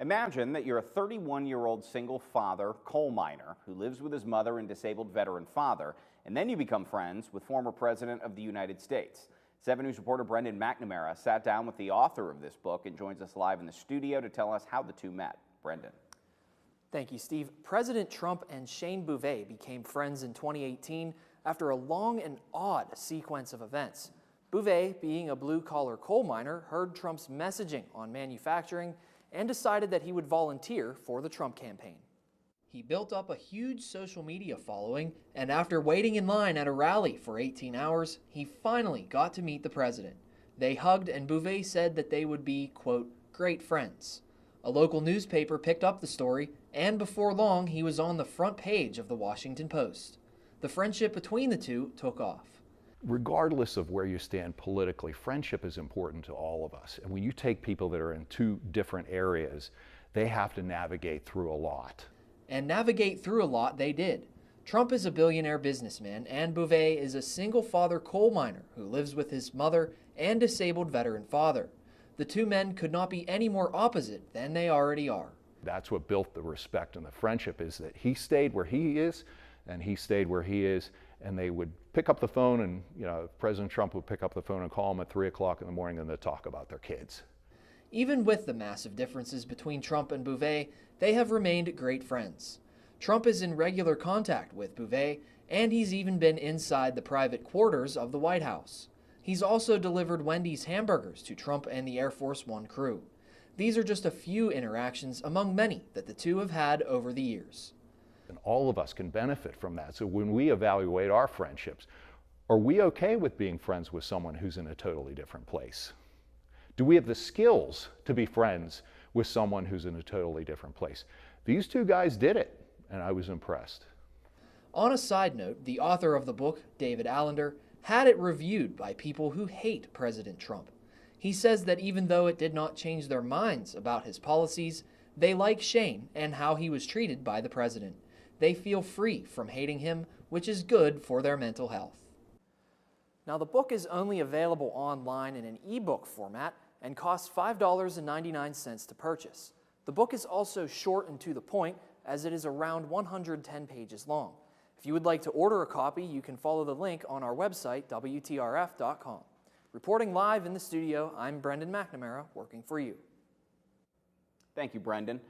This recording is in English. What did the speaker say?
Imagine that you're a 31-year-old single father coal miner who lives with his mother and disabled veteran father, and then you become friends with former President of the United States. 7 News reporter Brendan McNamara sat down with the author of this book and joins us live in the studio to tell us how the two met. Brendan. Thank you, Steve. President Trump and Shane Bouvet became friends in 2018 after a long and odd sequence of events. Bouvet, being a blue-collar coal miner, heard Trump's messaging on manufacturing and decided that he would volunteer for the Trump campaign. He built up a huge social media following, and after waiting in line at a rally for 18 hours, he finally got to meet the president. They hugged, and Bouvet said that they would be, quote, great friends. A local newspaper picked up the story, and before long, he was on the front page of the Washington Post. The friendship between the two took off. Regardless of where you stand politically, friendship is important to all of us. And when you take people that are in two different areas, they have to navigate through a lot. And navigate through a lot they did. Trump is a billionaire businessman, and Bouvet is a single-father coal miner who lives with his mother and disabled veteran father. The two men could not be any more opposite than they already are. That's what built the respect and the friendship, is that he stayed where he is, and he stayed where he is, and they would pick up the phone, and President Trump would pick up the phone and call him at 3 o'clock in the morning, and they'd talk about their kids. Even with the massive differences between Trump and Bouvet, they have remained great friends. Trump is in regular contact with Bouvet, and he's even been inside the private quarters of the White House. He's also delivered Wendy's hamburgers to Trump and the Air Force One crew. These are just a few interactions among many that the two have had over the years. And all of us can benefit from that. So when we evaluate our friendships, are we okay with being friends with someone who's in a totally different place? Do we have the skills to be friends with someone who's in a totally different place? These two guys did it, and I was impressed. On a side note, the author of the book, David Allender, had it reviewed by people who hate President Trump. He says that even though it did not change their minds about his policies, they like Shane and how he was treated by the president. They feel free from hating him, which is good for their mental health. Now, the book is only available online in an ebook format and costs $5.99 to purchase. The book is also short and to the point, as it is around 110 pages long. If you would like to order a copy, you can follow the link on our website, WTRF.com. Reporting live in the studio, I'm Brendan McNamara, working for you. Thank you, Brendan.